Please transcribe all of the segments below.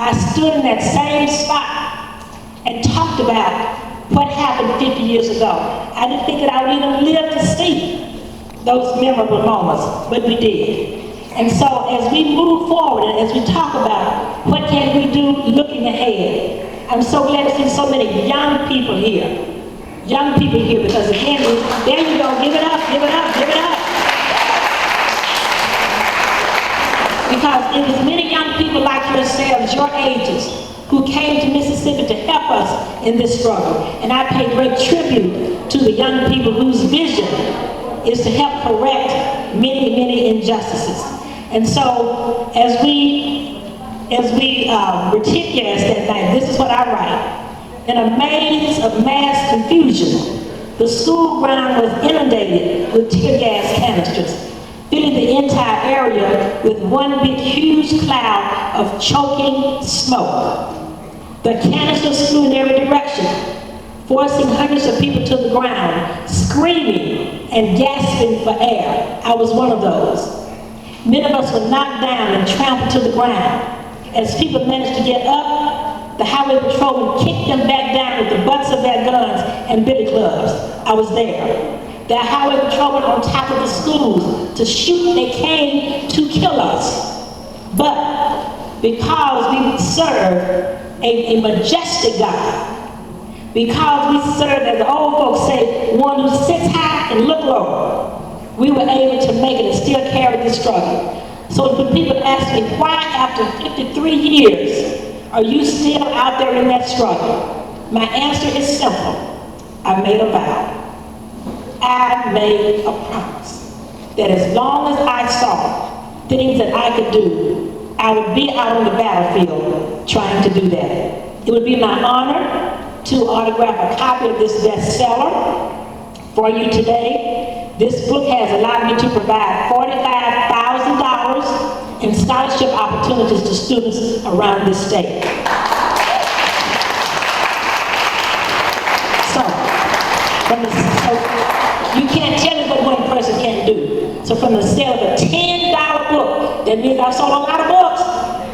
I stood in that same spot and talked about what happened 50 years ago. I didn't think that I would even live to see those memorable moments, but we did. And so as we move forward and as we talk about what can we do looking ahead, I'm so glad to see so many young people here. Young people here, because again, there you go, give it up, give it up, give it up. Because it was many young people like yourselves, your ages, who came to Mississippi to help us in this struggle. And I pay great tribute to the young people whose vision is to help correct many, many injustices. And so, as we were tick-gassed that night, this is what I write. In a maze of mass confusion, the school ground was inundated with tear gas canisters, filling the entire area with one big huge cloud of choking smoke. The canisters flew in every direction, forcing hundreds of people to the ground, screaming and gasping for air. I was one of those. Many of us were knocked down and trampled to the ground. As people managed to get up, the highway patrolmen kicked them back down with the butts of their guns and billy clubs. I was there. The highway patrolmen on top of the schools to shoot, they came to kill us. But because we serve a majestic God, because we serve, as the old folks say, one who sits high and look low, we were able to make it and still carry this struggle. So when people ask me, why after 53 years are you still out there in that struggle? My answer is simple. I made a vow. I made a promise that as long as I saw things that I could do, I would be out on the battlefield trying to do that. It would be my honor to autograph a copy of this bestseller for you today. This book has allowed me to provide $45,000 in scholarship opportunities to students around this state. So you can't tell me what one person can't do. So from the sale of a $10 book, that means I sold a lot of books,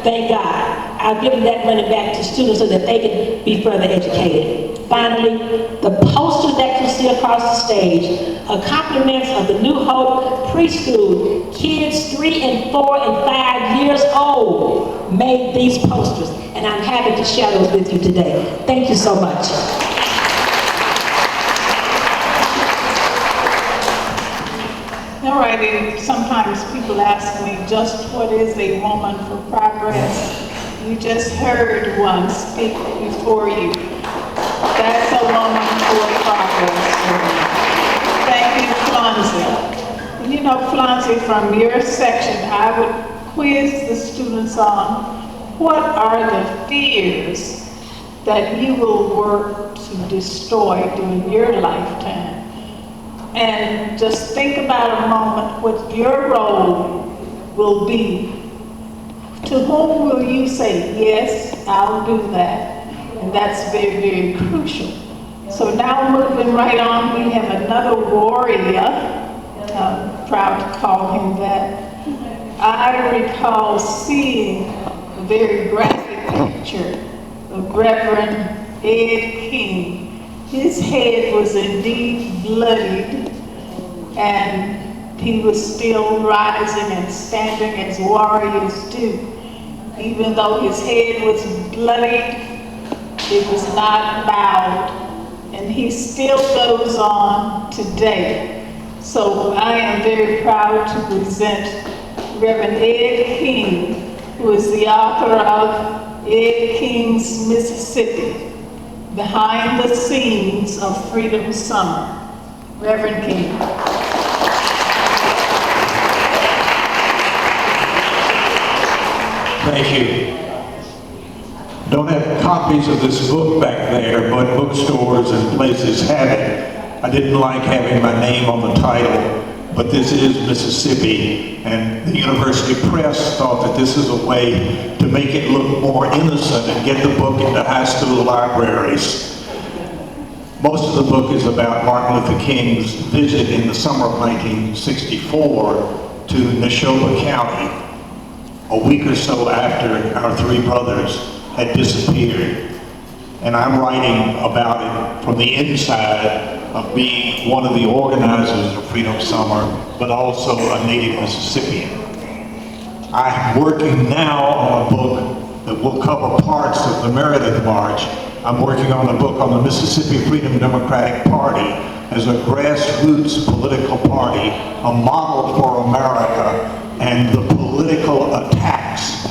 thank God. I'll give that money back to students so that they can be further educated. Finally, the posters that you see across the stage are compliments of the New Hope preschool. Kids 3 and 4 and 5 years old made these posters, and I'm happy to share those with you today. Thank you so much. All righty, sometimes people ask me, just what is a woman for progress? You just heard one speak before you. That's a woman for progress for me. Thank you, Flonzie. You know, Flonzie, from your section, I would quiz the students on what are the fears that you will work to destroy during your lifetime. And just think about a moment what your role will be. To whom will you say, yes, I'll do that? And that's very, very crucial. So now moving right on, we have another warrior, proud to call him that. I recall seeing a very graphic picture of Reverend Ed King. His head was indeed bloodied, and he was still rising and standing as warriors do. Even though his head was bloodied, it was not bowed, and he still goes on today. So I am very proud to present Reverend Ed King, who is the author of Ed King's Mississippi, Behind the Scenes of Freedom Summer. Reverend King. Thank you. Don't have copies of this book back there, but bookstores and places have it. I didn't like having my name on the title, but this is Mississippi, and the University Press thought that this is a way to make it look more innocent and get the book into high school libraries. Most of the book is about Martin Luther King's visit in the summer of 1964 to Neshoba County, a week or so after our three brothers had disappeared. And I'm writing about it from the inside of being one of the organizers of Freedom Summer, but also a native Mississippian. I'm working now on a book that will cover parts of the Meredith March. I'm working on a book on the Mississippi Freedom Democratic Party as a grassroots political party, a model for America, and the political attacks,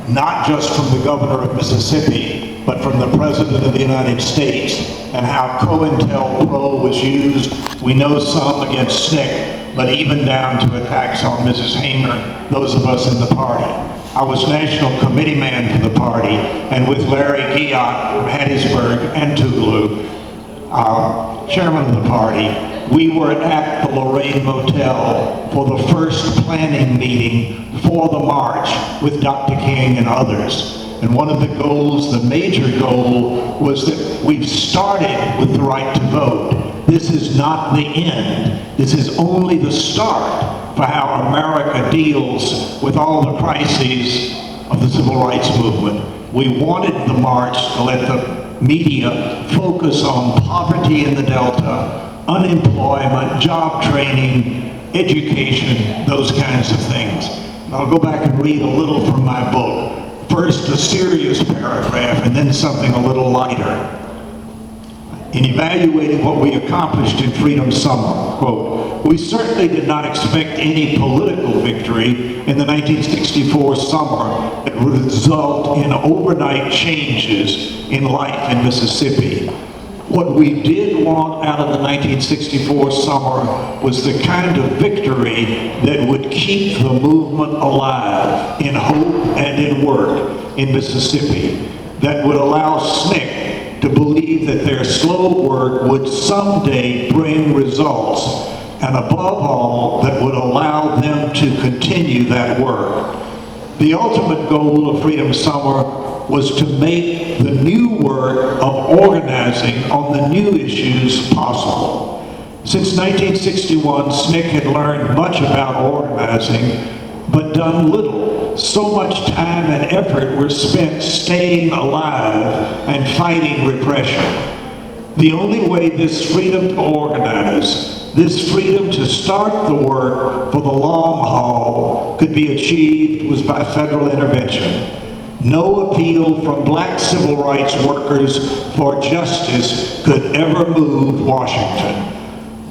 not just from the governor of Mississippi, but from the President of the United States, and how COINTELPRO was used. We know some against SNCC, but even down to attacks on Mrs. Hamer, those of us in the party. I was national committee man for the party, and with Larry Guillotte from Hattiesburg and Tougaloo, chairman of the party, we were at the Lorraine Motel for the first planning meeting for the march with Dr. King and others. And one of the goals, the major goal, was that we've started with the right to vote. This is not the end. This is only the start for how America deals with all the crises of the civil rights movement. We wanted the march to let the media focus on poverty in the Delta, unemployment, job training, education, those kinds of things. And I'll go back and read a little from my book. First, a serious paragraph, and then something a little lighter. In evaluating what we accomplished in Freedom Summer, quote, "We certainly did not expect any political victory in the 1964 summer that would result in overnight changes in life in Mississippi. What we did want out of the 1964 summer was the kind of victory that would keep the movement alive in hope and in work in Mississippi, that would allow SNCC to believe that their slow work would someday bring results, and above all, that would allow them to continue that work. The ultimate goal of Freedom Summer was to make the new work of organizing on the new issues possible. Since 1961, SNCC had learned much about organizing, but done little. So much time and effort were spent staying alive and fighting repression. The only way this freedom to organize, this freedom to start the work for the long haul could be achieved was by federal intervention. No appeal from black civil rights workers for justice could ever move Washington.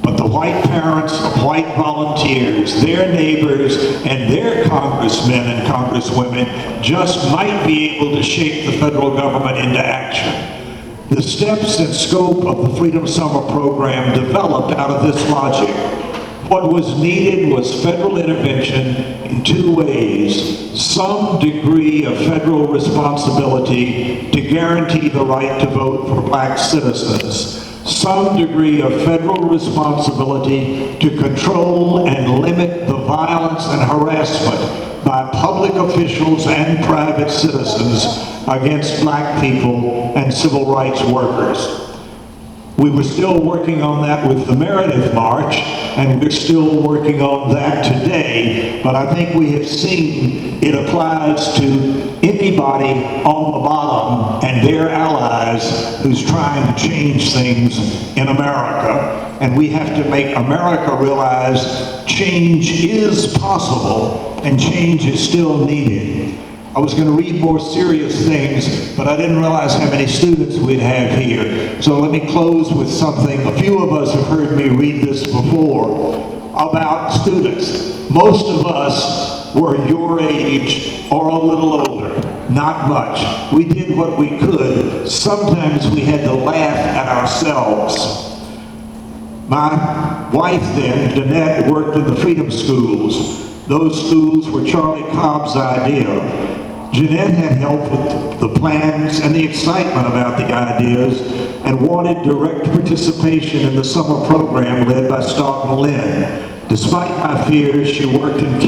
But the white parents of white volunteers, their neighbors, and their congressmen and congresswomen just might be able to shape the federal government into action. The steps and scope of the Freedom Summer program developed out of this logic. What was needed was federal intervention in two ways: some degree of federal responsibility to guarantee the right to vote for black citizens, some degree of federal responsibility to control and limit the violence and harassment by public officials and private citizens against black people and civil rights workers. We were still working on that with the Meredith March, and we're still working on that today, but I think we have seen it applies to anybody on the bottom and their allies who's trying to change things in America. And we have to make America realize change is possible and change is still needed. I was going to read more serious things, but I didn't realize how many students we'd have here. So let me close with something. A few of us have heard me read this before about students. Most of us were your age or a little older, not much. We did what we could. Sometimes we had to laugh at ourselves. My wife then, Danette, worked in the freedom schools. Those schools were Charlie Cobb's idea. Jeanette had helped with the plans and the excitement about the ideas and wanted direct participation in the summer program led by Stockton Lynn. Despite my fears, she worked in